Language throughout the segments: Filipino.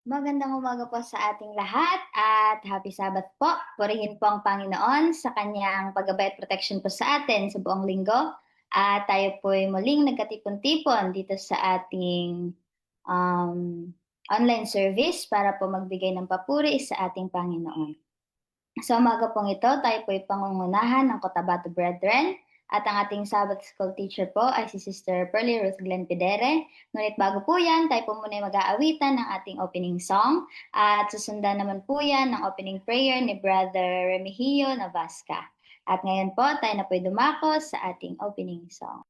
Magandang umaga po sa ating lahat at happy Sabbath po. Purihin po ang Panginoon sa kanyang paggabay at protection po sa atin sa buong linggo. At tayo po ay muling nagkatipon-tipon dito sa ating um, online service para po magbigay ng papuri sa ating Panginoon. Sa umaga pong ito, tayo po ay pangungunahan ng Cotabato Brethren at ang ating Sabbath School teacher po ay si Sister Pearly Ruth Glenn Pidere. Ngunit bago po yan, tayo po muna ay mag-aawitan ng ating opening song at susundan naman po yan ng opening prayer ni Brother Remigio Navasca. At ngayon po, tayo na po ay dumako sa ating opening song.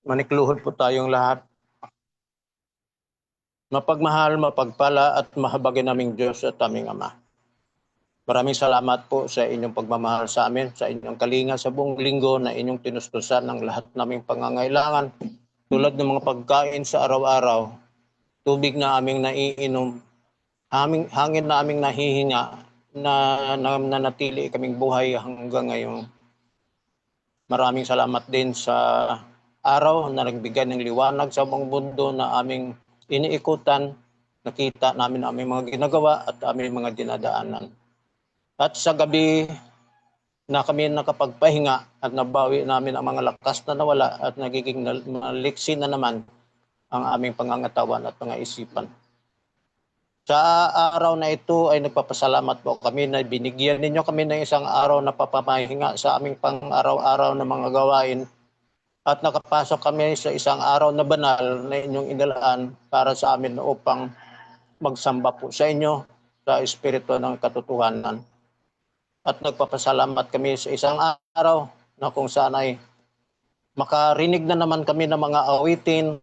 Manikluhod po tayong lahat. Mapagmahal, mapagpala at mahabagin naming Diyos at aming Ama. Maraming salamat po sa inyong pagmamahal sa amin, sa inyong kalinga sa buong linggo na inyong tinustusan ng lahat naming pangangailangan tulad ng mga pagkain sa araw-araw, tubig na aming naiinom, hangin na aming nahihinga na nanatili kaming buhay hanggang ngayon. Maraming salamat din sa araw na nagbigay ng liwanag sa buong mundo na aming iniikutan, nakita namin aming mga ginagawa at aming mga dinadaanan. At sa gabi, na kami nakapagpahinga at nabawi namin ang mga lakas na nawala at nagiging maliksi na naman ang aming pangangatawan at mga isipan. Sa araw na ito ay nagpapasalamat po kami na binigyan ninyo kami ng isang araw na papamahinga sa aming pang-araw-araw na mga gawain at nakapasok kami sa isang araw na banal na inyong inilaan para sa amin upang magsamba po sa inyo sa Espiritu ng katotohanan. At nagpapasalamat kami sa isang araw na kung saan ay makarinig na naman kami ng mga awitin,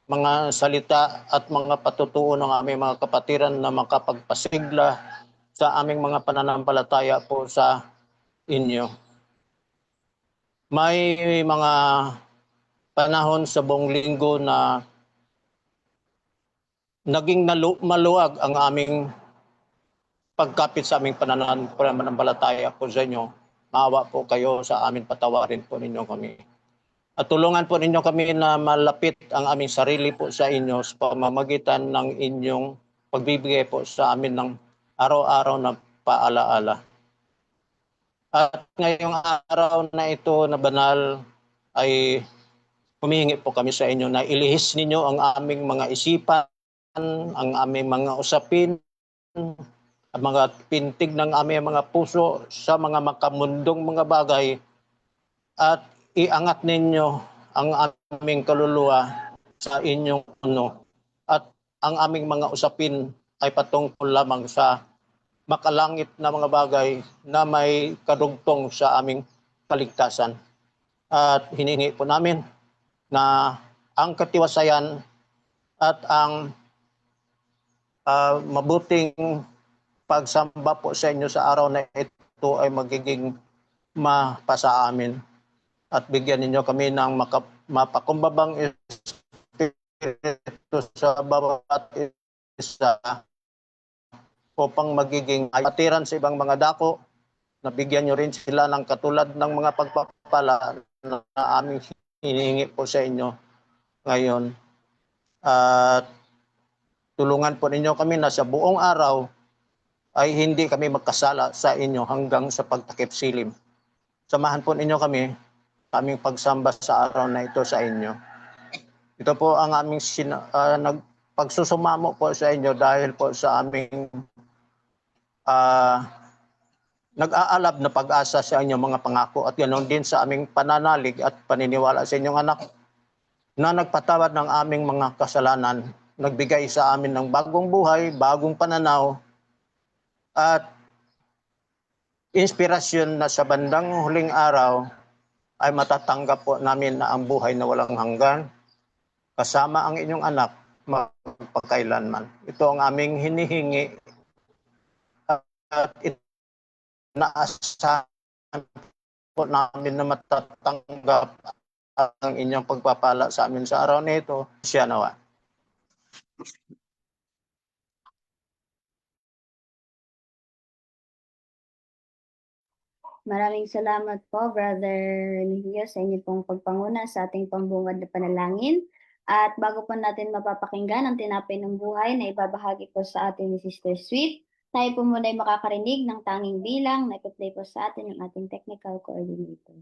mga salita at mga patutuo ng aming mga kapatiran na makapagpasigla sa aming mga pananampalataya po sa inyo. May mga panahon sa buong linggo na naging maluwag ang aming pagkapit sa aming pananampalataya po sa inyo. Maawa po kayo sa amin, patawarin po ninyo kami. At tulungan po ninyo kami na malapit ang aming sarili po sa inyo sa pamamagitan ng inyong pagbibigay po sa amin ng araw-araw na paalaala. At ngayong araw na ito na banal ay humihingi po kami sa inyo na ilihis ninyo ang aming mga isipan, ang aming mga usapin, ang mga pintig ng aming mga puso sa mga makamundong mga bagay at iangat ninyo ang aming kaluluwa sa inyong at ang aming mga usapin ay patungkol lamang sa makalangit na mga bagay na may kadugtong sa aming kaligtasan. At hiningi po namin na ang katiwasayan at ang mabuting pagsamba po sa inyo sa araw na ito ay magiging mapasa amin at bigyan ninyo kami ng mapakumbabang espiritu sa bawat isa upang magiging atiran sa ibang mga dako, na bigyan nyo rin sila ng katulad ng mga pagpapala na aming hinihingi po sa inyo ngayon. At tulungan po ninyo kami na sa buong araw ay hindi kami magkasala sa inyo hanggang sa pagtakip silim. Samahan po ninyo kami aming pagsamba sa araw na ito sa inyo. Ito po ang aming pagsusumamo po sa inyo dahil po sa aming nag-aalab na pag-asa sa inyong mga pangako at ganoon din sa aming pananalig at paniniwala sa inyong anak na nagpatawad ng aming mga kasalanan, nagbigay sa amin ng bagong buhay, bagong pananaw at inspirasyon na sa bandang huling araw ay matatanggap po namin na ang buhay na walang hanggan kasama ang inyong anak magpakailanman. Ito ang aming hinihingi at inaasahan po namin na matatanggap ang inyong pagpapala sa amin sa araw na ito. Siya nawa. Maraming salamat po, Brother Nihio, sa inyo pong pagpanguna sa ating pambungad na panalangin. At bago po natin mapapakinggan ang tinapay ng buhay na ibabahagi po sa atin ni Sister Sweet, tayo po muna ay makakarinig ng tanging bilang na ipa-play po sa atin ng ating technical coordinator.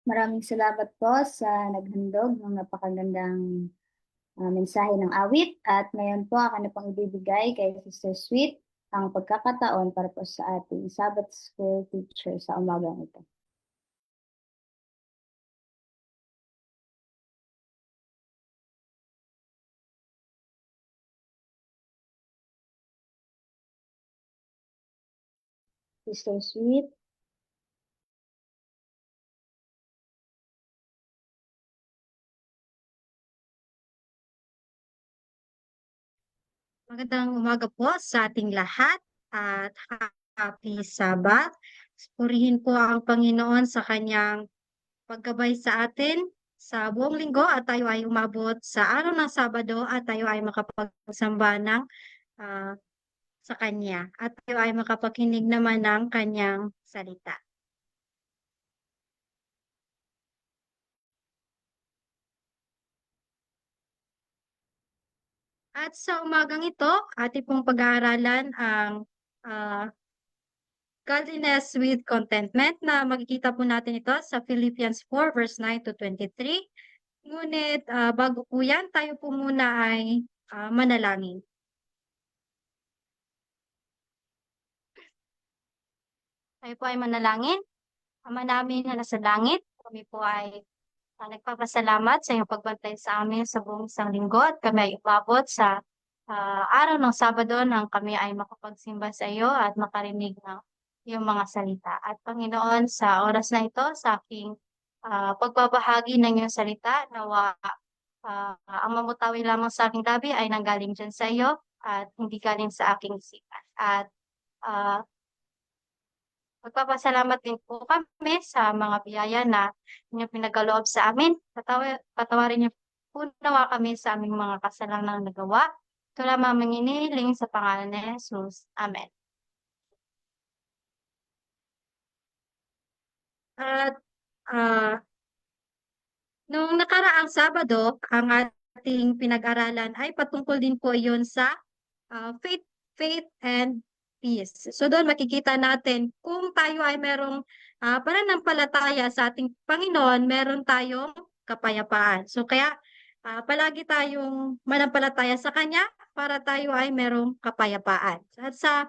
Maraming salamat po sa naghandog ng napakagandang mensahe ng awit. At ngayon po, ako na pang ibibigay kay Sister Sweet ang pagkakataon para po sa ating Sabbath School teacher sa umagang ito. Sister Sweet. Magandang umaga po sa ating lahat at happy Sabbath. Purihin po ang Panginoon sa kanyang paggabay sa atin sa buong linggo at tayo ay umabot sa araw ng Sabado at tayo ay makapagsamba ng ah, sa Kanya at tayo ay makapakinig naman ng Kanyang salita. At sa umagang ito, ating pong pag-aaralan ang ah, Godliness with Contentment na makikita po natin ito sa Philippians 4 verse 9 to 23. Ngunit bago po yan, tayo po muna ay manalangin. Tayo po ay manalangin. Ama namin na nasa langit, kami po ay nagpapasalamat sa iyong pagbantay sa amin sa buong isang linggo at kami ay umabot sa araw ng Sabado nang kami ay makapagsimba sa iyo at makarinig ng iyong mga salita. At Panginoon, sa oras na ito, sa aking pagbabahagi ng iyong salita, nawa ang mamutawi lamang sa aking labi ay nanggaling dyan sa iyo at hindi galing sa aking isipan. At ah, magpapasalamat din po kami sa mga biyaya na inyong pinagaloob sa amin. Patawarin niyo po nawa kami sa aming mga kasalanang nagawa. Ito lamang aming inihiling sa pangalan ni Jesus. Amen. At noong nakaraang Sabado, ang ating pinag-aralan ay patungkol din po iyon sa faith, faith and peace. So doon makikita natin kung tayo ay merong pananampalataya sa ating Panginoon, meron tayong kapayapaan. So kaya palagi tayong manampalataya sa Kanya para tayo ay merong kapayapaan. At sa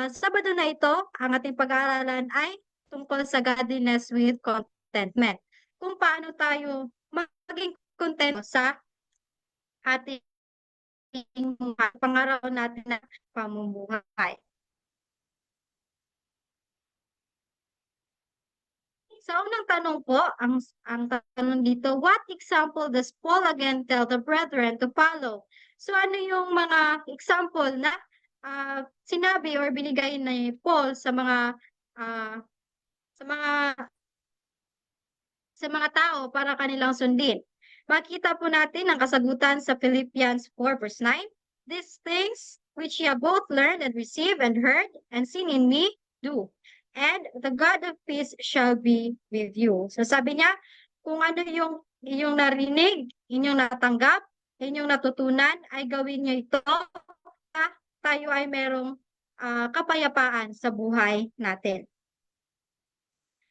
Sabado na ito, ang ating pag-aaralan ay tungkol sa godliness with contentment. Kung paano tayo maging content sa ating pangaraw natin na pamumuhay. Sa unang tanong po, ang tanong dito, what example does Paul again tell the brethren to follow? So ano yung mga example na sinabi or binigay ni Paul ah, sa mga tao para kanilang sundin? Makita po natin ang kasagutan sa Philippians 4 verse 9. These things which ye have both learned and received and heard and seen in me, do. And the God of peace shall be with you. So sabi niya, kung ano yung inyong narinig, inyong natanggap, inyong natutunan, ay gawin niyo ito, tayo ay merong kapayapaan sa buhay natin.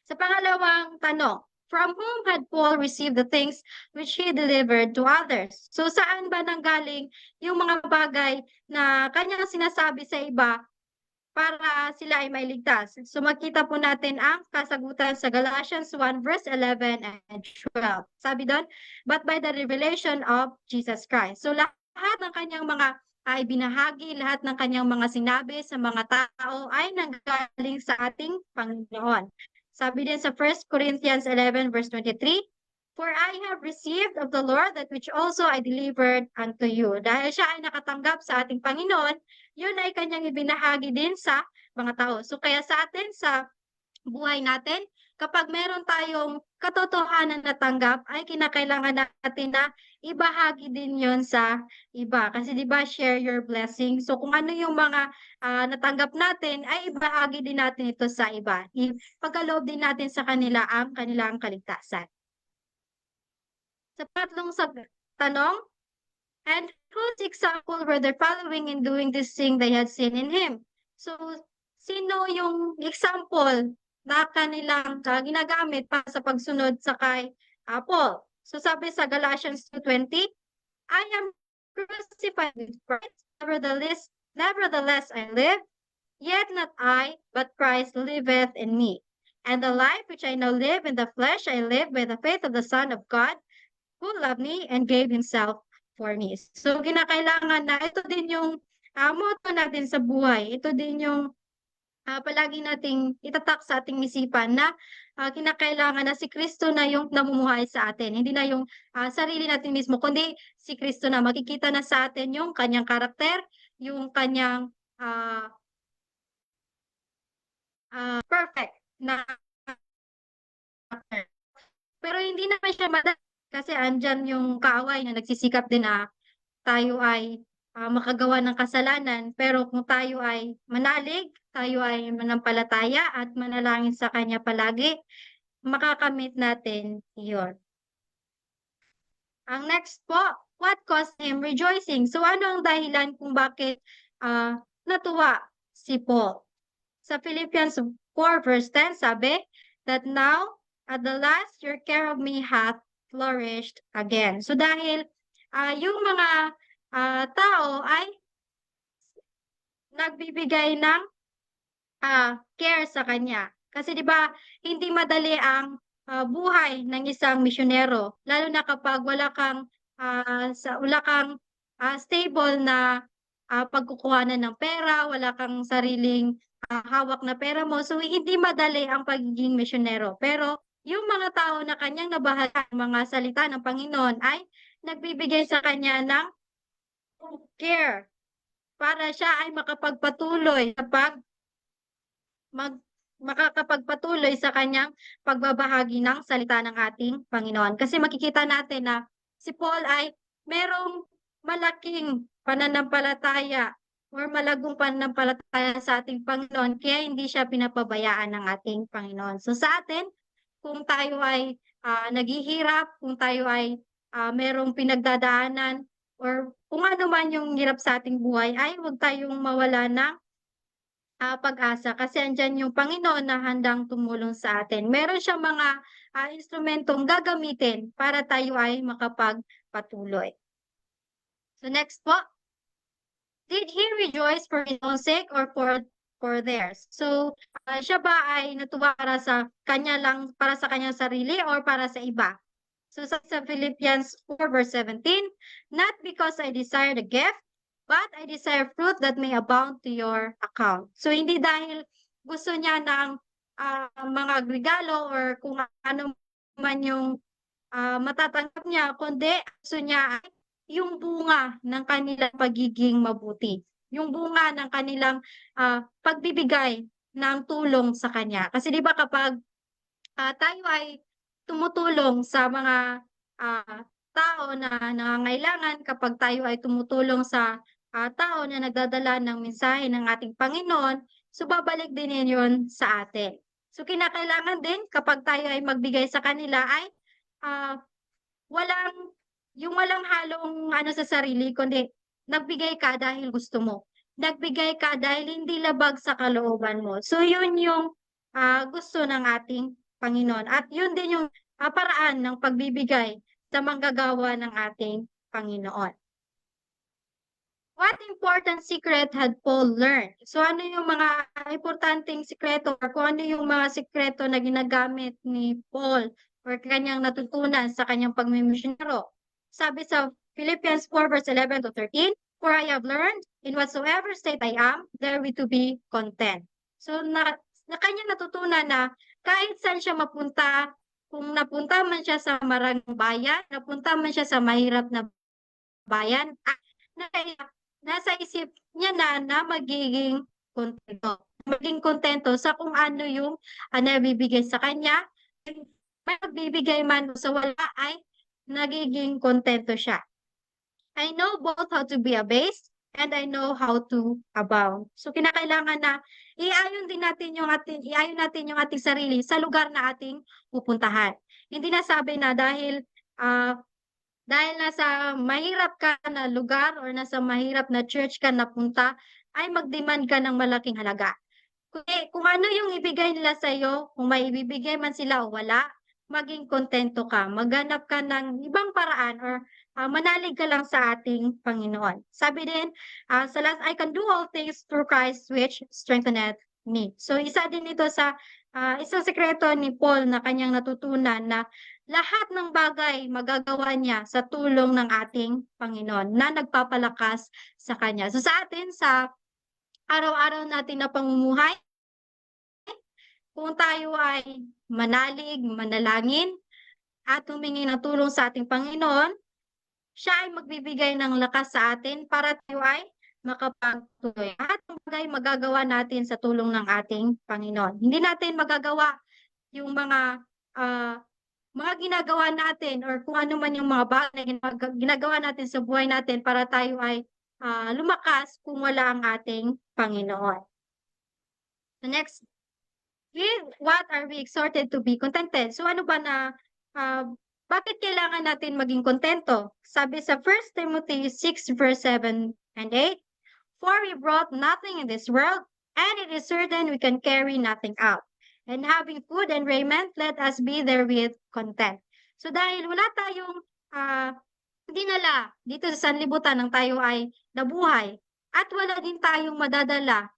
Sa pangalawang tanong, from whom had Paul received the things which he delivered to others? So saan ba nanggaling yung mga bagay na kanyang sinasabi sa iba para sila ay mailigtas? So makita po natin ang kasagutan sa Galatians 1 verse 11 and 12. Sabi doon, but by the revelation of Jesus Christ. So lahat ng kanyang mga ay binahagi, lahat ng kanyang mga sinabi sa mga tao ay nanggaling sa ating Panginoon. Sabi din sa 1 Corinthians 11 verse 23, for I have received of the Lord that which also I delivered unto you. Dahil siya ay nakatanggap sa ating Panginoon, yun ay kanyang ibinahagi din sa mga tao. So kaya sa atin, sa buhay natin, kapag meron tayong katotohanan na tanggap, ay kinakailangan natin na ibahagi din yon sa iba. Kasi di ba share your blessing. So kung ano yung mga natanggap natin, ay ibahagi din natin ito sa iba. Ipagkaloob din natin sa kanila ang kanilang kaligtasan. Sa patlong tanong, and whose example were they following in doing this thing they had seen in him? So, sino yung example na kanilang ginagamit para sa pagsunod sa kay Paul? So, sabi sa Galatians 2:20, I am crucified with Christ, nevertheless I live, yet not I, but Christ liveth in me. And the life which I now live in the flesh, I live by the faith of the Son of God, who loved me and gave himself for me. So, kinakailangan na ito din yung motto natin sa buhay. Ito din yung palagi nating itatak sa ating isipan na kinakailangan na si Kristo na yung namumuhay sa atin. Hindi na yung sarili natin mismo, kundi si Kristo na. Makikita na sa atin yung kanyang karakter, yung kanyang perfect na karakter. Pero hindi naman siya madali kasi andyan yung kaaway na nagsisikap din na tayo ay makagawa ng kasalanan. Pero kung tayo ay manalig, tayo ay manampalataya at manalangin sa Kanya palagi, makakamit natin iyon. Ang next po, what caused him rejoicing? So ano ang dahilan kung bakit natuwa si Paul? Sa Philippians 4 verse 10 sabi, that now at the last your care of me hath flourished again. So dahil yung mga tao ay nagbibigay ng care sa kanya. Kasi 'di ba, hindi madali ang buhay ng isang misyonero, lalo na kapag wala kang stable na pagkukuhanan ng pera, wala kang sariling hawak na pera mo. So hindi madali ang pagiging misyonero. Pero yung mga tao na kanyang nabahala ng mga salita ng Panginoon ay nagbibigay sa kanya ng care para siya ay makapagpatuloy makakapagpatuloy sa kanyang pagbabahagi ng salita ng ating Panginoon. Kasi makikita natin na si Paul ay merong malaking pananampalataya or malagong pananampalataya sa ating Panginoon, kaya hindi siya pinapabayaan ng ating Panginoon. So sa atin, kung tayo ay naghihirap, kung tayo ay merong pinagdadaanan, or kung ano man yung hirap sa ating buhay, ay huwag tayong mawala ng pag-asa kasi andyan yung Panginoon na handang tumulong sa atin. Meron siyang mga instrumentong gagamitin para tayo ay makapagpatuloy. So next po, did he rejoice for his own sake or for for theirs. So, siya ba ay natuwa para sa kanya lang, para sa kanyang sarili or para sa iba? So sa Philippians 4 verse 17, not because I desire the gift, but I desire fruit that may abound to your account. So hindi dahil gusto niya ng mga regalo or kung ano man yung matatanggap niya, kundi gusto niya ay yung bunga ng kanilang pagiging mabuti. Yung bunga ng kanilang pagbibigay ng tulong sa kanya. Kasi di ba kapag tayo ay tumutulong sa mga tao na nangangailangan, kapag tayo ay tumutulong sa tao na nagdadala ng mensahe ng ating Panginoon, so babalik din yun sa atin. So kinakailangan din kapag tayo ay magbigay sa kanila ay ah, walang walang halong ano sa sarili, kundi nagbigay ka dahil gusto mo. Nagbigay ka dahil hindi labag sa kalooban mo. So yun yung gusto ng ating Panginoon. At yun din yung paraan ng pagbibigay sa manggagawa ng ating Panginoon. What important secret had Paul learned? So ano yung mga importanteng sikreto or kung ano yung mga sikreto na ginagamit ni Paul or kanyang natutunan sa kanyang pagmimisyonero? Sabi sa Philippians 4 verse 11 to 13, for I have learned in whatsoever state I am, therewith to be content. So na kanyang natutunan na kahit saan siya mapunta, kung napunta man siya sa marangang bayan, napunta man siya sa mahirap na bayan, nasa isip niya na magiging kontento. Maging kontento sa kung ano yung nabibigay sa kanya. May magbibigay man sa wala ay nagiging kontento siya. I know both how to be abased and I know how to abound. So kinakailangan na iayon natin yung ating sarili sa lugar na ating pupuntahan. Hindi na sabi na dahil nasa mahirap ka na lugar or nasa mahirap na church ka napunta, ay mag-demand ka ng malaking halaga. Kung ano yung ibigay nila sa iyo, kung may ibibigay man sila o wala, maging kontento ka. Maghanap ka ng ibang paraan or manalig ka lang sa ating Panginoon. Sabi din, sa last, I can do all things through Christ which strengtheneth me. So isa din ito sa isang sekreto ni Paul na kanyang natutunan na lahat ng bagay magagawa niya sa tulong ng ating Panginoon na nagpapalakas sa kanya. So sa atin, sa araw-araw natin na pamumuhay, kung tayo ay manalig, manalangin, at humingi ng tulong sa ating Panginoon, siya ay magbibigay ng lakas sa atin para tayo ay makapagtuloy. At ang bagay magagawa natin sa tulong ng ating Panginoon. Hindi natin magagawa yung mga ginagawa natin or kung ano man yung mga bagay na ginagawa natin sa buhay natin para tayo ay lumakas kung wala ang ating Panginoon. The next, with what are we exhorted to be contented? So ano ba na, bakit kailangan natin maging kontento? Sabi sa 1 Timothy 6 verse 7 and 8, for we brought nothing in this world, and it is certain we can carry nothing out. And having food and raiment, let us be therewith content. So dahil wala tayong dinala dito sa sanlibutan nang tayo ay nabuhay, at wala din tayong madadala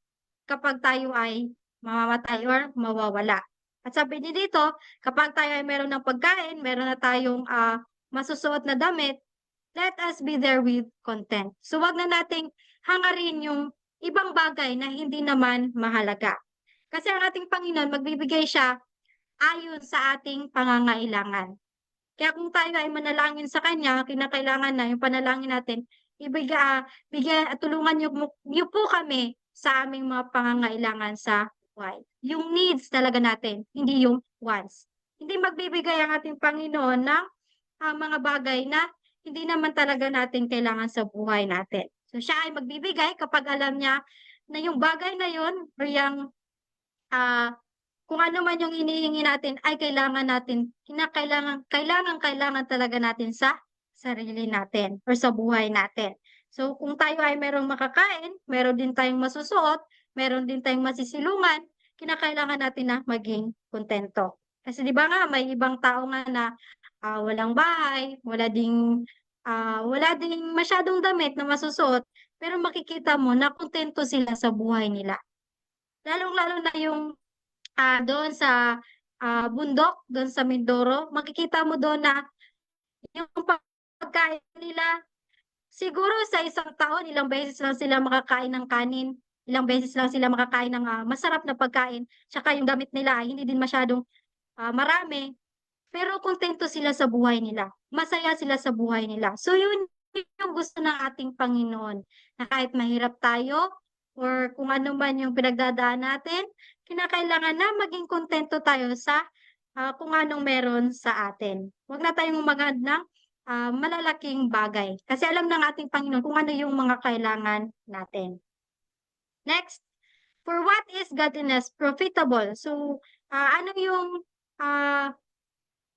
kapag tayo ay mamamatay or mawawala. At sabi din dito, kapag tayo ay meron ng pagkain, meron na tayong masusuot na damit, let us be therewith content. So wag na nating hangarin yung ibang bagay na hindi naman mahalaga. Kasi ang ating Panginoon, magbibigay siya ayon sa ating pangangailangan. Kaya kung tayo ay manalangin sa Kanya, kinakailangan na yung panalangin natin, tulungan niyo po kami sa aming mga pangangailangan sa buhay. Yung needs talaga natin, hindi yung wants. Hindi magbibigay ang ating Panginoon ng mga bagay na hindi naman talaga natin kailangan sa buhay natin. So siya ay magbibigay kapag alam niya na yung bagay na yun or yung kung ano man yung hinihingi natin ay kailangan talaga natin sa sarili natin or sa buhay natin. So kung tayo ay merong makakain, meron din tayong masusuot, meron din tayong masisilungan, kinakailangan natin na maging kontento. Kasi di ba nga may ibang tao nga na walang bahay, wala ding masyadong damit na masusuot, pero makikita mo na kontento sila sa buhay nila. lalong-lalo na yung doon sa bundok, doon sa Mindoro, makikita mo doon na yung pagkain nila, siguro sa isang taon, ilang beses lang sila makakain ng kanin, ilang beses lang sila makakain ng masarap na pagkain, tsaka yung damit nila ay hindi din masyadong marami, pero kontento sila sa buhay nila. Masaya sila sa buhay nila. So yun yung gusto ng ating Panginoon, na kahit mahirap tayo or kung ano man yung pinagdadaan natin, kinakailangan na maging kontento tayo sa kung anong meron sa atin. Huwag na tayong umangad ng malalaking bagay. Kasi alam ng ating Panginoon kung ano yung mga kailangan natin. Next, for what is godliness profitable? So, ano yung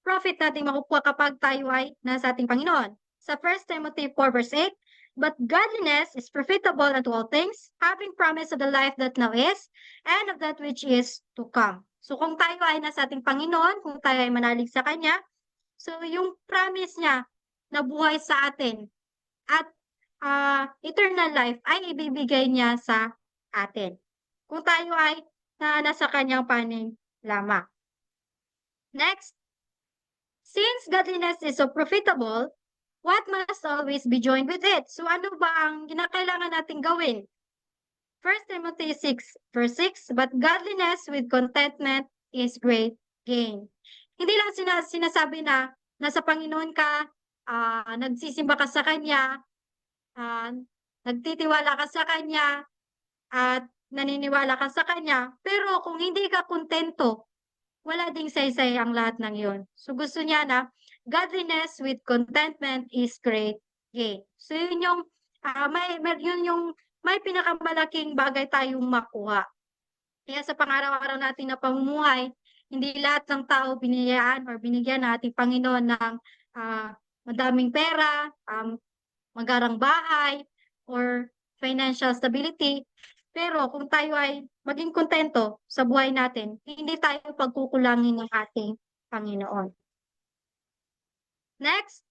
profit nating makukuha kapag tayo ay nasa ating Panginoon? Sa 1 Timothy 4 verse 8, but godliness is profitable unto all things, having promise of the life that now is, and of that which is to come. So kung tayo ay nasa ating Panginoon, kung tayo ay manalig sa Kanya, so yung promise niya na buhay sa atin at eternal life ay ibibigay niya sa atin. Kung tayo ay nasa Kanyang panig lamang. Next, since godliness is so profitable, what must always be joined with it? So ano ba ang kinakailangan nating gawin? 1 Timothy 6 verse 6, but godliness with contentment is great gain. Hindi lang sinasabi na nasa Panginoon ka, nagsisimba ka sa Kanya, nagtitiwala ka sa Kanya, at naniniwala ka sa Kanya, pero kung hindi ka kontento, wala ding saysay ang lahat ng yon. So gusto niya na godliness with contentment is great gain. So yun yung yun yung may pinakamalaking bagay tayong makuha. Kaya sa pang-araw-araw natin na pamumuhay, hindi lahat ng tao biniyayaan or binigyan ng ating Panginoon ng madaming pera, magarang bahay, or financial stability. Pero kung tayo ay maging kontento sa buhay natin, hindi tayo pagkukulangin ng ating Panginoon. Next,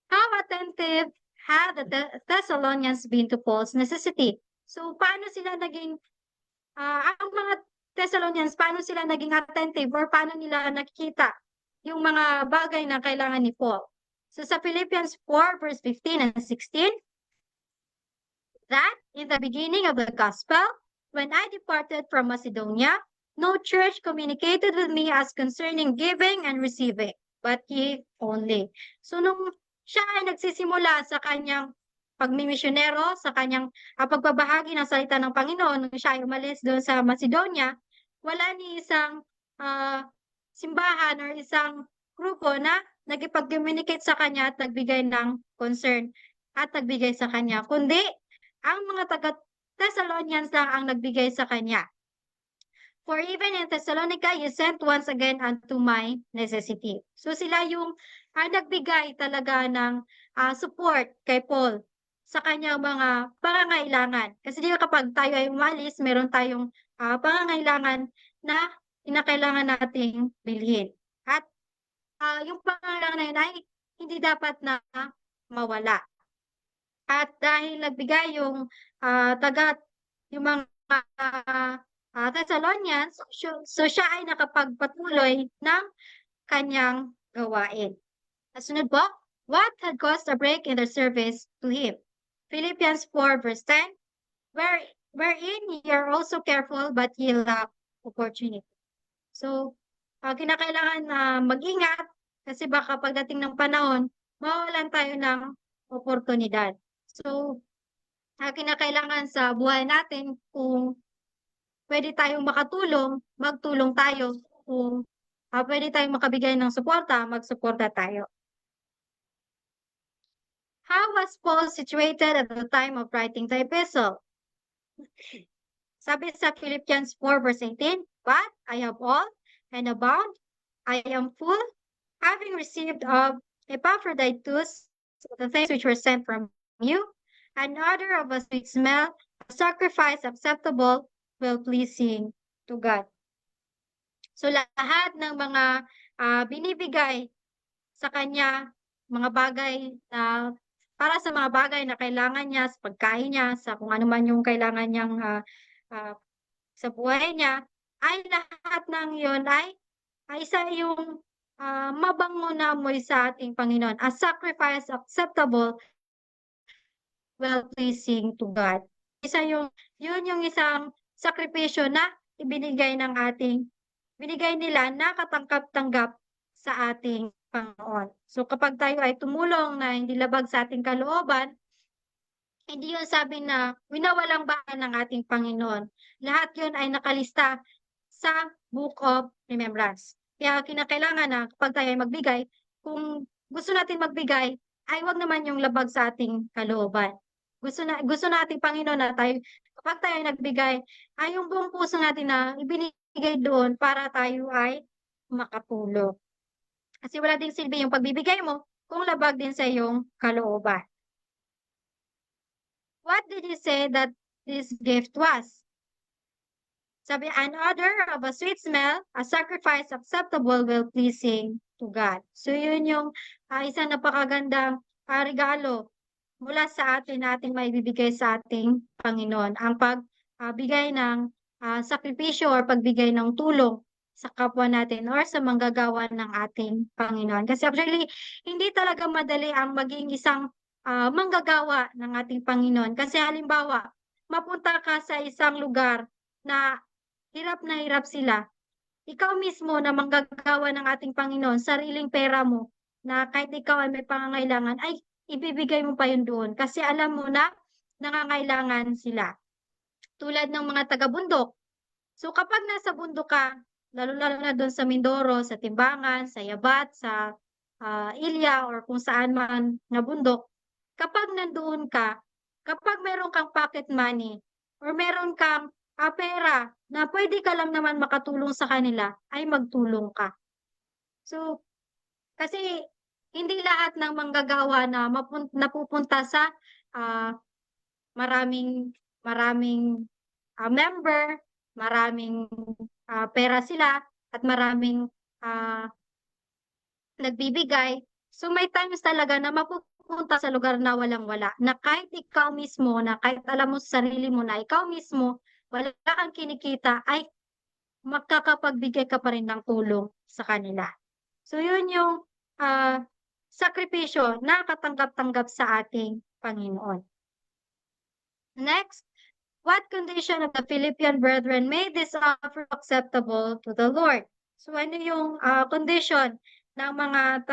how attentive have the Thessalonians been to Paul's necessity? So, paano sila naging, ang mga Thessalonians, paano sila naging attentive or paano nila nakikita yung mga bagay na kailangan ni Paul? So, sa Philippians 4 verse 15 and 16, that in the beginning of the gospel, when I departed from Macedonia, no church communicated with me as concerning giving and receiving, but ye only. So nung siya ay nagsisimula sa kanyang pagmimisyonero, sa kanyang pagbabahagi ng salita ng Panginoon, nung siya ay umalis doon sa Macedonia, wala ni isang simbahan or isang grupo na nagipag-communicate sa kanya at nagbigay ng concern at nagbigay sa kanya, kundi ang mga taga-Thessalonians lang ang nagbigay sa kanya. For even in Thessalonica, you sent once again unto my necessity. So sila yung nagbigay talaga ng support kay Paul sa kanyang mga pangangailangan. Kasi di ba kapag tayo ay umalis, meron tayong pangangailangan na kinakailangan nating bilhin. At yung pangangailangan na yun ay hindi dapat na mawala. At dahil nagbigay yung yung mga Thessalonians, so siya ay nakapagpatuloy ng kanyang gawain. Sunod po, what had caused a break in their service to him? Philippians 4 verse 10, wherein ye are also careful but ye lack opportunity. So, kinakailangan na mag-ingat kasi baka pagdating ng panahon, mawalan tayo ng oportunidad. So, kinakailangan sa buhay natin kung pwede tayong makatulong, magtulong tayo. Kung pwede tayong makabigay ng suporta, magsuporta tayo. How was Paul situated at the time of writing the epistle? Sabi sa Philippians 4 verse 18, but I have all and abound, I am full, having received of Epaphroditus the things which were sent from you, an odor of a sweet smell, a sacrifice acceptable, well-pleasing to God. So lahat ng mga binibigay sa kanya, mga bagay na para sa mga bagay na kailangan niya, sa pagkain niya, sa kung ano man yung kailangan niyang sa buhay niya, ay lahat ng yun ay isa yung mabango na amoy sa ating Panginoon. A sacrifice acceptable, well-pleasing to God. Yun yung isang sakripisyo na binigay nila na katanggap-tanggap sa ating Panginoon. So kapag tayo ay tumulong na hindi labag sa ating kalooban, hindi yun sabi na winawalang bayan ng ating Panginoon. Lahat yun ay nakalista sa Book of Remembrance. Kaya kinakailangan na kapag tayo ay magbigay, kung gusto natin magbigay, ay wag naman yung labag sa ating kalooban. Gusto nating Panginoon na tayo, kapag tayo ay nagbigay, ay yung buong puso natin na ibinigay doon para tayo ay makatulong. Kasi wala ding silbi yung pagbibigay mo kung labag din sa iyong kalooban. What did he say that this gift was? Sabi, an odor of a sweet smell, a sacrifice acceptable, well-pleasing to God. So yun yung isang napakagandang regalo mula sa atin na ating maibibigay sa ating Panginoon. Ang pagbigay ng sakripisyo or pagbigay ng tulong sa kapwa natin or sa manggagawa ng ating Panginoon. Kasi actually, hindi talaga madali ang maging isang manggagawa ng ating Panginoon. Kasi halimbawa, mapunta ka sa isang lugar na hirap sila. Ikaw mismo na manggagawa ng ating Panginoon, sariling pera mo, na kahit ikaw ay may pangangailangan, ay ibibigay mo pa yun doon. Kasi alam mo na nangangailangan sila. Tulad ng mga taga-bundok. So kapag nasa bundok ka, lalo-lalo na doon sa Mindoro, sa Timbangan, sa Yabat, sa Ilya, or kung saan man na bundok, kapag nandoon ka, kapag meron kang pocket money, or meron kang pera na pwede ka lang naman makatulong sa kanila, ay magtulong ka. So, kasi hindi lahat ng manggagawa na napupunta sa maraming member, maraming pera sila, at maraming nagbibigay. So may times talaga na mapupunta sa lugar na walang-wala, na kahit ikaw mismo, na kahit alam mo sa sarili mo na ikaw mismo, wala kang kinikita, ay makakapagbigay ka pa rin ng tulong sa kanila. So yun yung sakripisyo na katanggap-tanggap sa ating Panginoon. Next, what condition of the Philippian brethren made this offer acceptable to the Lord? So ano yung condition ng mga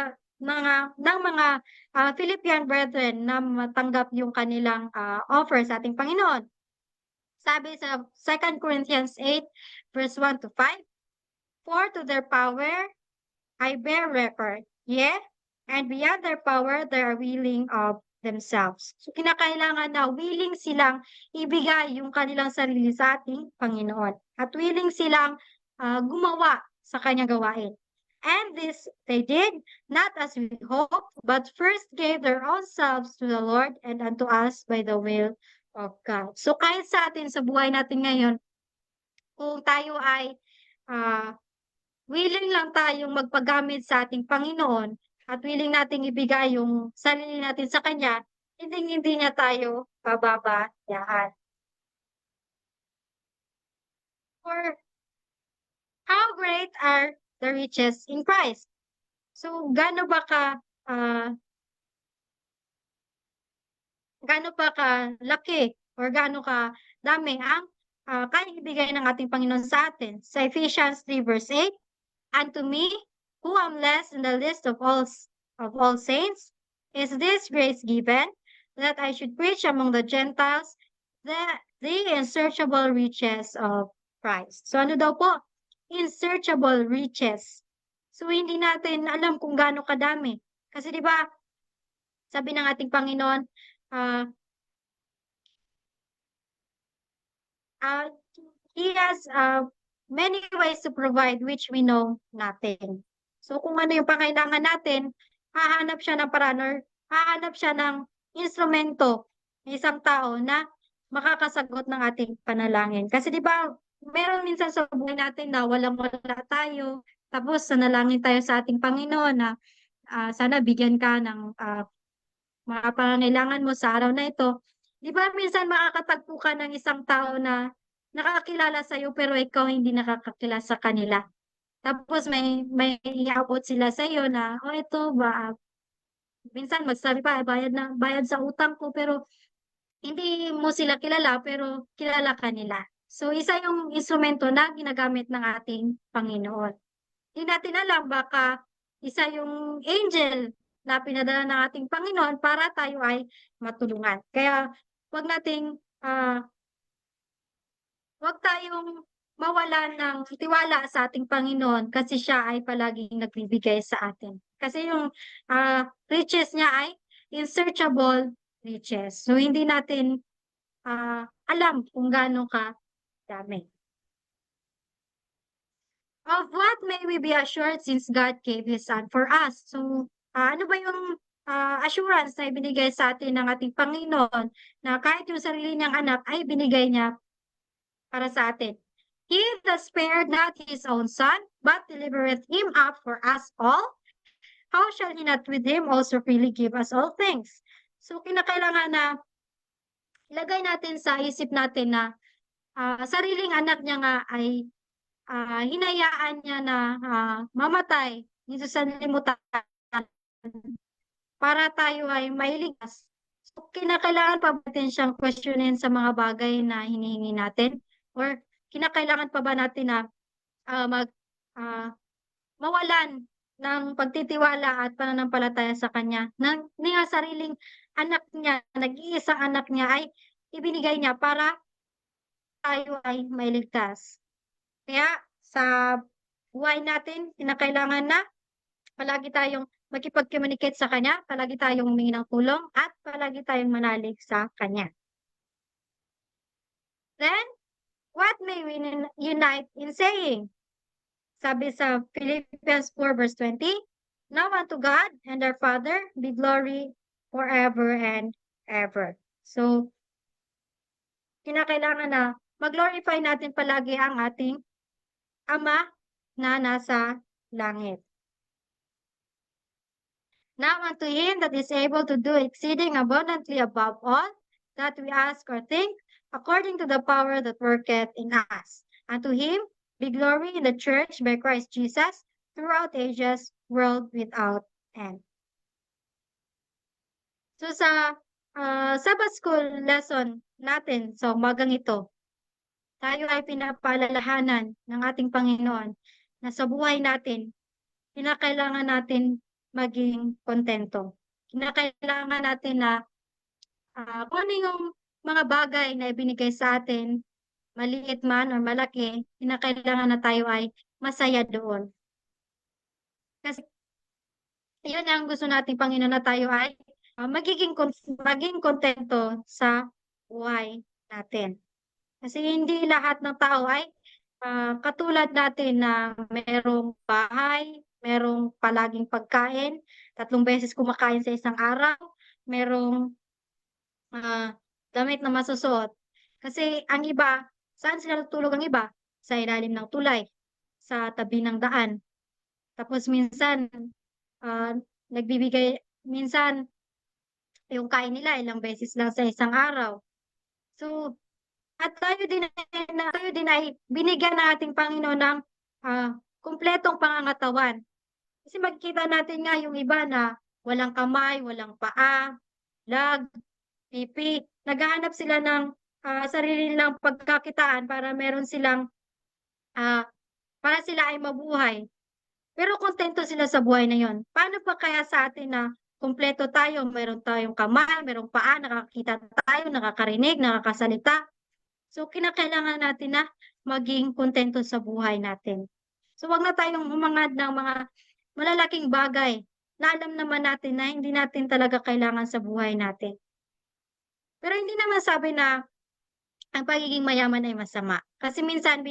Philippian brethren na matanggap yung kanilang offer sa ating Panginoon? Sabi sa 2 Corinthians 8 verse 1 to 5, for to their power I bear record, yeah, and beyond their power they are willing of themselves. So kinakailangan na willing silang ibigay yung kanilang sarili sa ating Panginoon, at willing silang gumawa sa kanyang gawain. And this they did, not as we hoped, but first gave their own selves to the Lord and unto us by the will of God. So kahit sa atin, sa buhay natin ngayon, kung tayo ay willing lang tayong magpagamit sa ating Panginoon, at willing nating ibigay yung sarili natin sa Kanya, hindi niya tayo pababayaan. For how great are the riches in Christ? So, gaano ba laki or gaano ka dami ang kayang ibigay ng ating Panginoon sa atin? Sa Ephesians 3 verse 8, unto me, who am less in the list of all saints, is this grace given, that I should preach among the Gentiles the unsearchable riches of Christ. So ano daw po? Unsearchable riches. So hindi natin alam kung gaano kadami. Kasi di ba, sabi ng ating Panginoon, He has many ways to provide which we know nothing. So kung ano yung pangailangan natin, hahanap siya ng paraan or hahanap siya ng instrumento ng isang tao na makakasagot ng ating panalangin. Kasi di ba, meron minsan sa buhay natin na walang-wala tayo, tapos nanalangin tayo sa ating Panginoon na sana bigyan ka ng mga pangangailangan mo sa araw na ito. Di ba minsan makakatagpo ka ng isang tao na nakakakilala sa'yo pero ikaw hindi nakakakilala sa kanila. Tapos may iabot sila sa'yo na, oh ito ba, minsan magsabi pa, bayad sa utang ko, pero hindi mo sila kilala pero kilala ka nila. So isa yung instrumento na ginagamit ng ating Panginoon. Hindi natin alam, baka isa yung angel na pinadala ng ating Panginoon para tayo ay matulungan. Kaya wag nating wag tayong mawalan ng tiwala sa ating Panginoon kasi siya ay palaging nagbibigay sa atin. Kasi yung riches niya ay unsearchable riches. So hindi natin alam kung gaano ka dami. Of what may we be assured since God gave His Son for us? So, ano ba yung assurance na ibinigay sa atin ng ating Panginoon na kahit yung sarili niyang anak ay binigay niya para sa atin? He that spared not His own Son, but delivereth Him up for us all, how shall He not with Him also freely give us all things? So, kinakailangan na ilagay natin sa isip natin na sariling anak niya nga ay hinayaan niya na mamatay dito sa limutan para tayo ay mailigtas. So, kinakailangan pa ba natin siyang questionin sa mga bagay na hinihingi natin? Or kinakailangan pa ba natin na mawalan ng pagtitiwala at pananampalataya sa Kanya? Nang sariling anak niya, nag-iisang anak niya ay ibinigay niya para tayo ay mailigtas. Kaya sa buhay natin, kinakailangan na palagi tayong makipag-communicate sa Kanya, palagi tayong humingi ng tulong, at palagi tayong manalig sa Kanya. Then, what may we unite in saying? Sabi sa Philippians 4 verse 20, now unto God and our Father be glory forever and ever. So, kinakailangan na mag-glorify natin palagi ang ating Ama na nasa langit. Now unto Him that is able to do exceeding abundantly above all that we ask or think, according to the power that worketh in us. Unto Him be glory in the church by Christ Jesus throughout ages, world without end. So sa Sabbath School lesson natin sa umagang ito, tayo ay pinapaalalahanan ng ating Panginoon na sa buhay natin, kinakailangan natin maging kontento. Kinakailangan natin na kung ano yung mga bagay na ibinigay sa atin, maliit man o malaki, kinakailangan na tayo ay masaya doon. Kasi yun ang gusto nating Panginoon, na tayo ay maging kontento sa buhay natin. Kasi hindi lahat ng tao ay katulad natin na merong bahay, merong palaging pagkain, 3 beses kumakain sa isang araw, merong damit na masusuot. Kasi ang iba, saan sila natutulog ang iba? Sa ilalim ng tulay, sa tabi ng daan. Tapos minsan, minsan yung kain nila ilang beses lang sa isang araw. So, at tayo din ay binigyan ng ating Panginoon ng kumpletong pangangatawan. Kasi makikita natin nga yung iba na walang kamay, walang paa, lag, pipi. Naghahanap sila ng sarili nilang pagkakitaan para meron silang para sila ay mabuhay. Pero kontento sila sa buhay na yon. Paano pa kaya sa atin na kumpleto tayo, meron tayong kamay, merong paa, nakakita tayo, nakakarinig, nakakasalita. So, kinakailangan natin na maging kontento sa buhay natin. So, wag na tayong umangad ng mga malalaking bagay na alam naman natin na hindi natin talaga kailangan sa buhay natin. Pero hindi naman sabi na ang pagiging mayaman ay masama. Kasi minsan,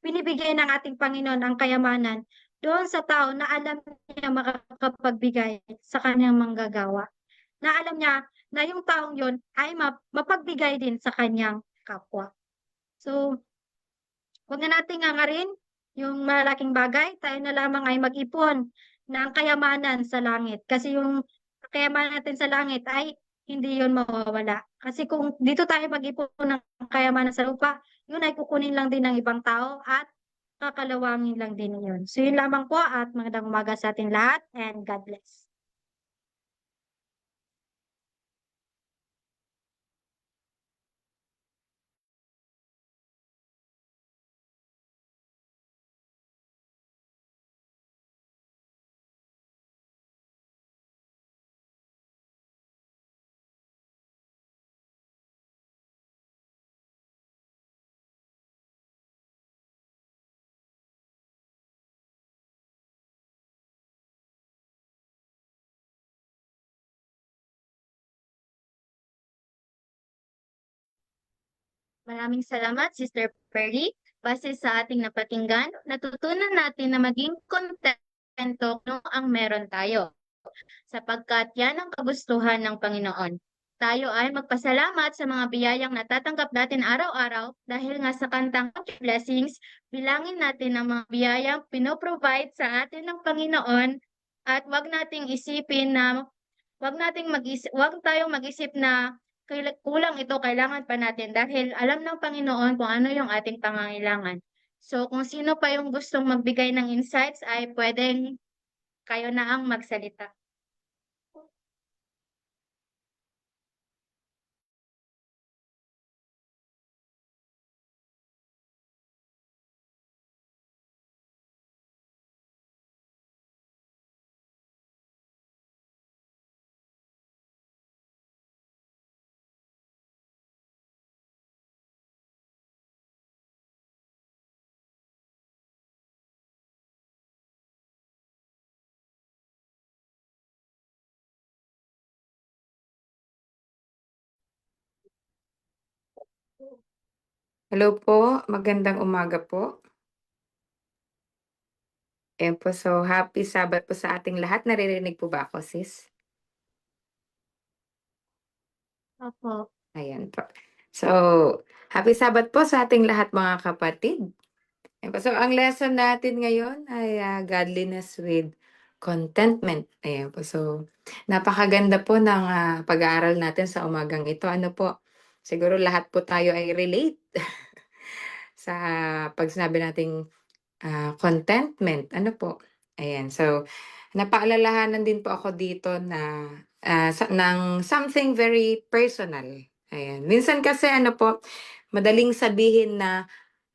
binibigay ng ating Panginoon ang kayamanan doon sa tao na alam niya makakapagbigay sa kanyang manggagawa. Na alam niya na yung taong yon ay mapagbigay din sa kanyang kapwa. So, huwag na nating hangarin yung malaking bagay. Tayo na lamang ay mag-ipon ng kayamanan sa langit. Kasi yung kayamanan natin sa langit ay hindi yon mawawala. Kasi kung dito tayo mag-ipon ng kayamanan sa lupa, yun ay kukunin lang din ng ibang tao at kakalawangin lang din yun. So yun lamang po at magandang umaga sa ating lahat and God bless. Maraming salamat, Sister Perry. Base sa ating napakinggan, natutunan natin na maging kontento kung ang meron tayo, sapagkat yan ang kagustuhan ng Panginoon. Tayo ay magpasalamat sa mga biyayang natatanggap natin araw-araw dahil nga sa kantang blessings, bilangin natin ang mga biyayang pinoprovide sa atin ng Panginoon at wag tayong mag-isip na kulang ito, kailangan pa natin dahil alam ng Panginoon kung ano yung ating pangangailangan. So kung sino pa yung gustong magbigay ng insights ay pwedeng kayo na ang magsalita. Hello po, magandang umaga po. Ayan po, so happy Sabbath po sa ating lahat. Naririnig po ba ako, sis? Opo. Ayan po. So, happy Sabbath po sa ating lahat mga kapatid. Ayan po. So, ang lesson natin ngayon ay godliness with contentment. Ayan po. So, napakaganda po ng pag-aaral natin sa umagang ito. Ano po? Siguro lahat po tayo ay relate sa pag sinabi nating contentment, ano po? Ayan, so napaalalahanan din po ako dito na ng something very personal. Ayan, minsan kasi ano po, madaling sabihin na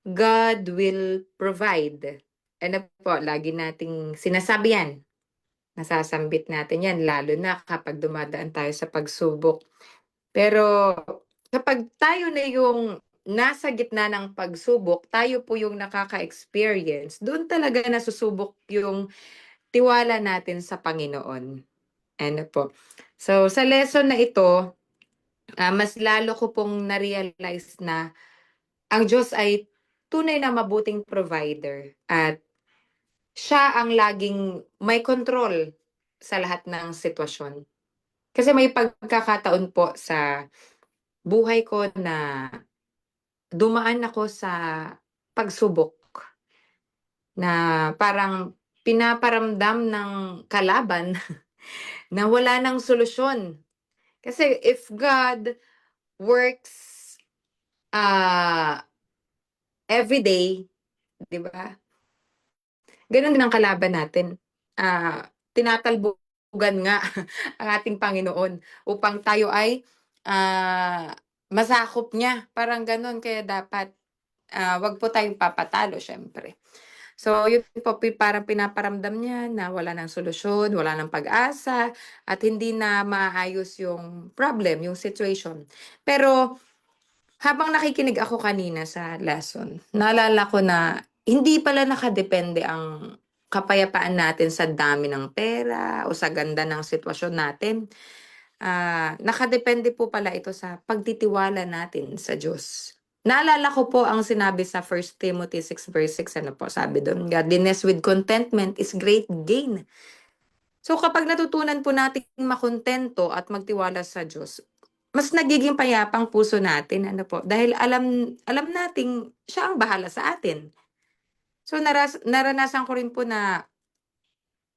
God will provide. Ano po, lagi nating sinasabi yan. Nasasambit natin yan, lalo na kapag dumadaan tayo sa pagsubok. Pero kapag tayo na yung nasa gitna ng pagsubok, tayo po yung nakaka-experience, doon talaga nasusubok yung tiwala natin sa Panginoon. Ano po. So sa lesson na ito, mas lalo ko pong na-realize na ang Diyos ay tunay na mabuting provider at siya ang laging may control sa lahat ng sitwasyon. Kasi may pagkakataon po sa buhay ko na dumaan ako sa pagsubok na parang pinaparamdam ng kalaban na wala ng solusyon. Kasi if God works every day, di ba? Ganun din ang kalaban natin. Tinatalbogan nga ang ating Panginoon upang tayo ay masakop niya. Parang ganun. Kaya dapat wag po tayong papatalo, syempre. So, yun po, parang pinaparamdam niya na wala ng solusyon, wala ng pag-asa, at hindi na maayos yung problem, yung situation. Pero, habang nakikinig ako kanina sa lesson, naalala ko na hindi pala nakadepende ang kapayapaan natin sa dami ng pera o sa ganda ng sitwasyon natin. Nakadepende po pala ito sa pagtitiwala natin sa Diyos. Naalala ko po ang sinabi sa 1 Timothy 6 verse 6, ano po, sabi doon, godliness with contentment is great gain. So kapag natutunan po natin makontento at magtiwala sa Diyos, mas nagiging payapang puso natin, ano po, dahil alam nating siya ang bahala sa atin. So naranasan ko rin po na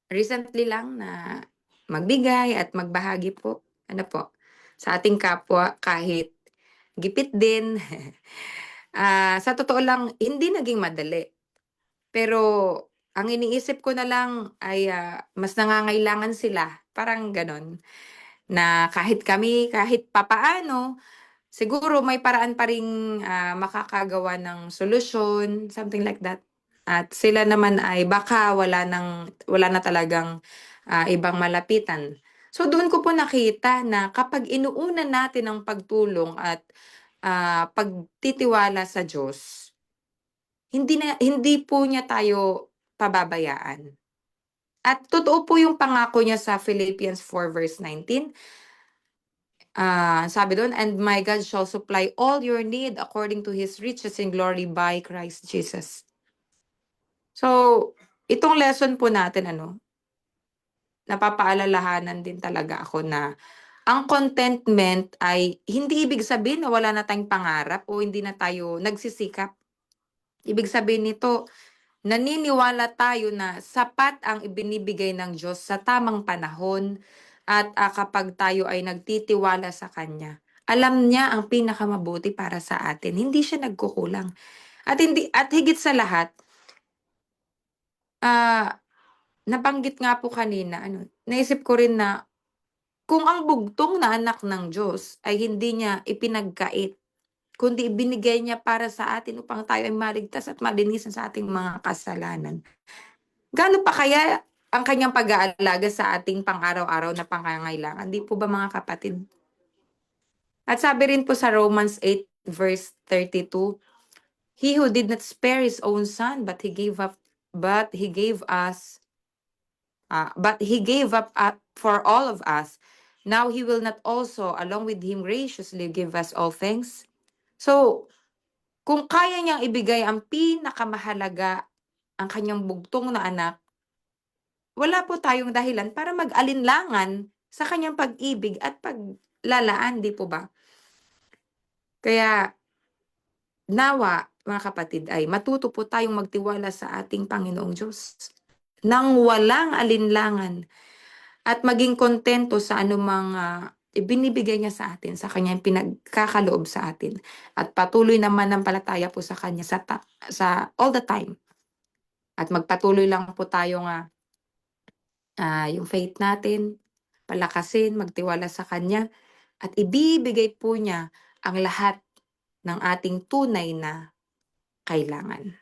recently lang na magbigay at magbahagi po, ano po, sa ating kapwa kahit gipit din. Sa totoo lang, hindi naging madali. Pero ang iniisip ko na lang ay mas nangangailangan sila. Parang ganon. Na kahit kami, kahit papaano, siguro may paraan pa ring makakagawa ng solusyon, something like that. At sila naman ay baka wala na talagang ibang malapitan. So doon ko po nakita na kapag inuuna natin ang pagtulong at pagtitiwala sa Diyos, hindi po niya tayo pababayaan. At totoo po yung pangako niya sa Philippians 4 verse 19. Sabi doon, and my God shall supply all your need according to His riches in glory by Christ Jesus. So, itong lesson po natin, napapaalalahanan din talaga ako na ang contentment ay hindi ibig sabihin na wala na tayong pangarap o hindi na tayo nagsisikap. Ibig sabihin nito, naniniwala tayo na sapat ang ibinibigay ng Diyos sa tamang panahon at kapag tayo ay nagtitiwala sa Kanya. Alam niya ang pinakamabuti para sa atin. Hindi siya nagkukulang. At higit sa lahat, nabanggit nga po kanina, naisip ko rin na kung ang bugtong na anak ng Diyos ay hindi niya ipinagkait, kundi ibinigay niya para sa atin upang tayo ay maligtas at malinisan sa ating mga kasalanan. Gaano pa kaya ang kanyang pag-aalaga sa ating pang-araw-araw na pangangailangan? Di po ba mga kapatid? At sabi rin po sa Romans 8 verse 32, He who did not spare His own son, but He gave up for all of us. Now He will not also, along with Him, graciously give us all things. So, kung kaya niyang ibigay ang pinakamahalaga, ang kanyang bugtong na anak, wala po tayong dahilan para mag-alinlangan sa kanyang pag-ibig at paglalaan, di po ba? Kaya nawa, mga kapatid, ay matuto po tayong magtiwala sa ating Panginoong Diyos nang walang alinlangan at maging kontento sa anumang ibinibigay niya sa atin, sa kanyang pinagkakaloob sa atin. At patuloy naman ang palataya po sa kanya sa all the time. At magpatuloy lang po tayo yung faith natin, palakasin, magtiwala sa Kanya, at ibibigay po niya ang lahat ng ating tunay na kailangan.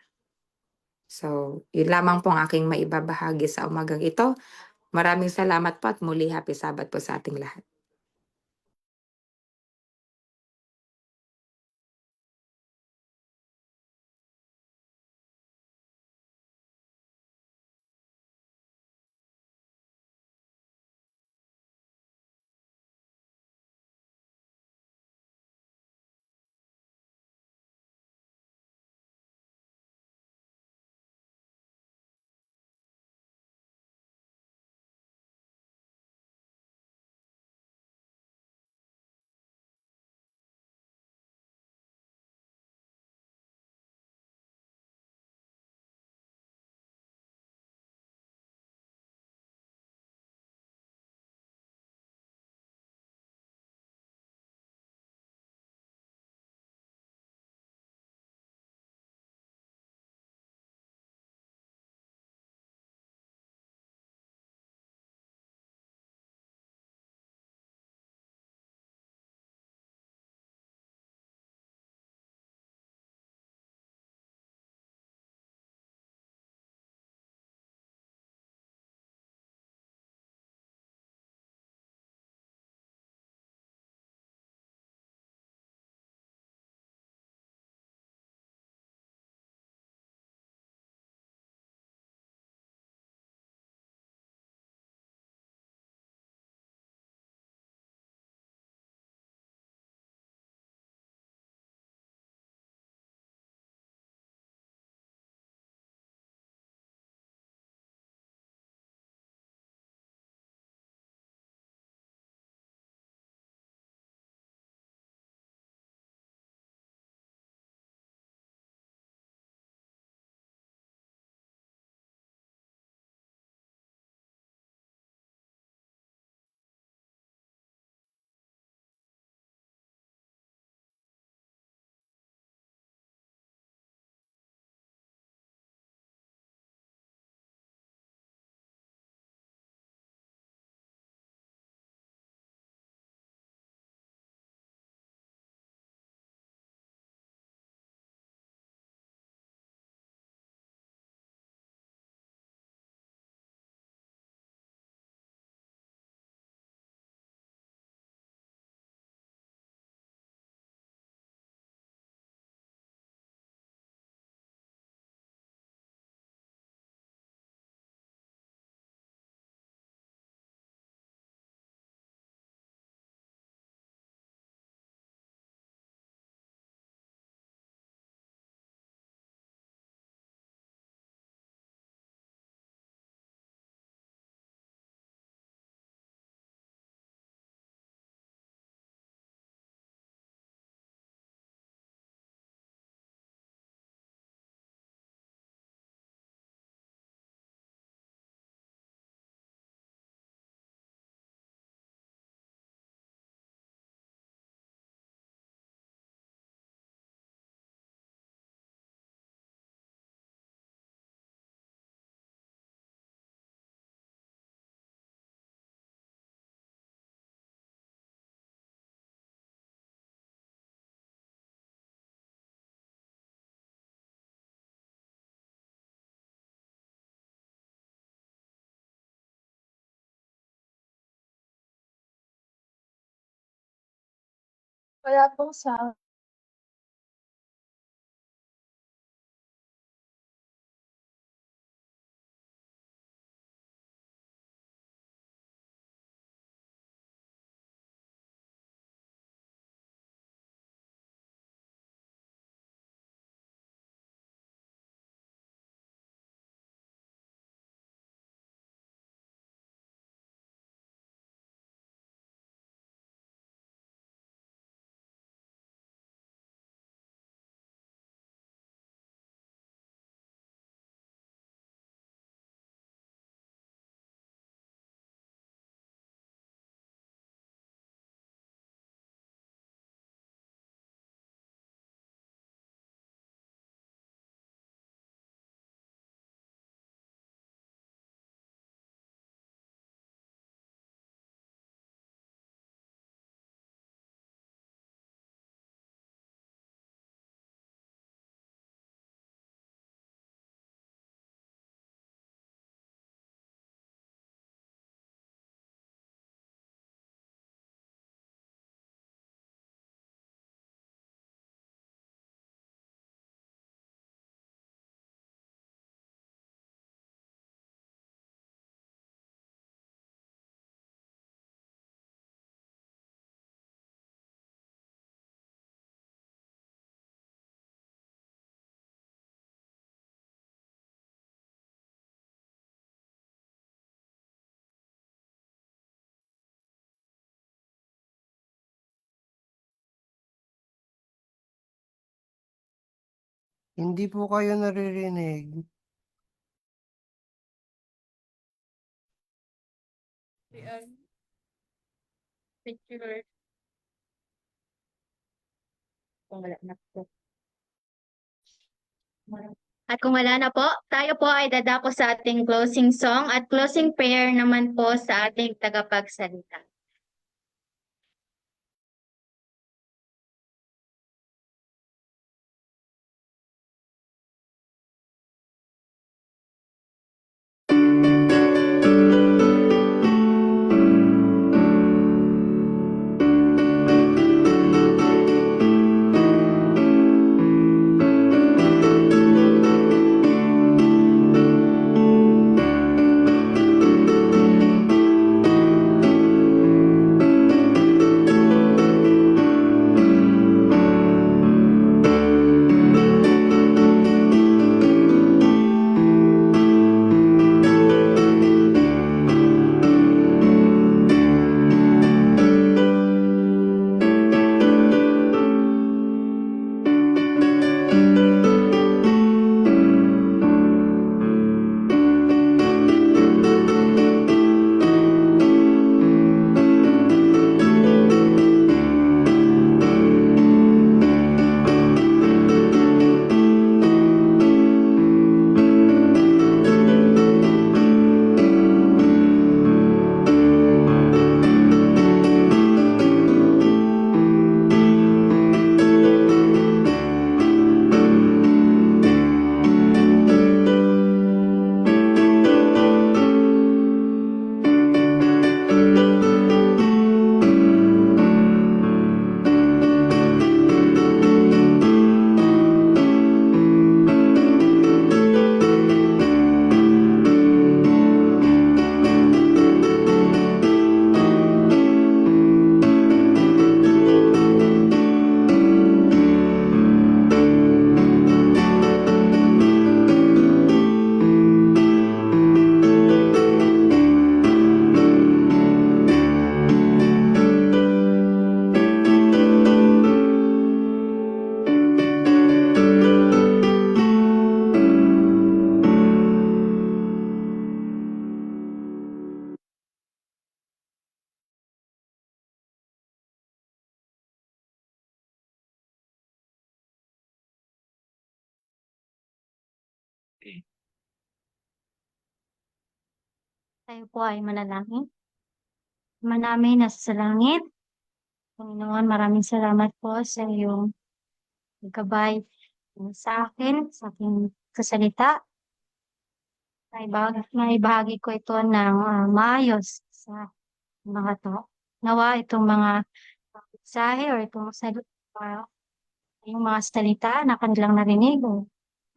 So, yun lamang po ang aking maibabahagi sa umagang ito. Maraming salamat po at muli happy Sabbath po sa ating lahat. Wala pong sound. Hindi po kayo naririnig. Picture. Kung wala na po. At kung wala na po, tayo po ay dadako sa ating closing song at closing prayer naman po sa ating tagapagsalita. Tayo po ay manalangin. Ama namin nasa sa langit, Panginoon, maraming salamat po sa iyong gabay sa akin, sa aking kasalita. Naibahagi ko ito ng maayos sa mga to. Nawa itong mga mensahe or itong yung mga salita na kanilang narinig o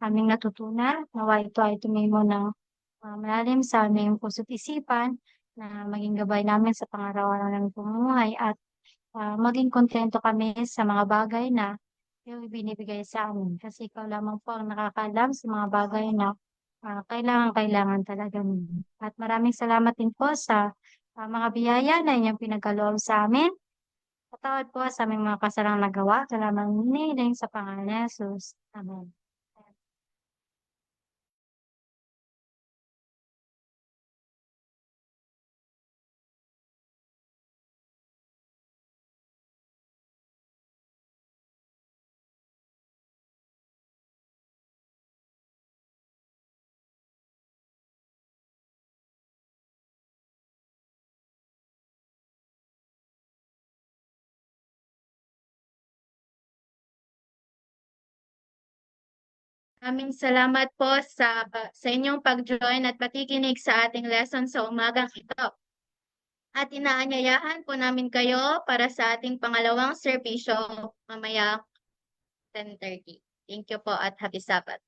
aming natutunan. Nawa ito ay tumimo ng malalim sa aming puso't isipan na maging gabay namin sa pangaraw-araw ng pamumuhay at maging kontento kami sa mga bagay na iyong ibinibigay sa amin. Kasi ikaw lamang po ang nakakaalam sa mga bagay na kailangan talaga namin. At maraming salamat din po sa mga biyaya na inyong pinagkaloob sa amin. Patawad po sa aming mga kasalang nagawa. Salamat niling sa pangalan ni Jesus. Amen. Maraming salamat po sa inyong pag-join at pakikinig sa ating lesson sa umagang ito. At inaanyayahan po namin kayo para sa ating pangalawang serbisyo mamaya 10:30. Thank you po at happy Sabbath.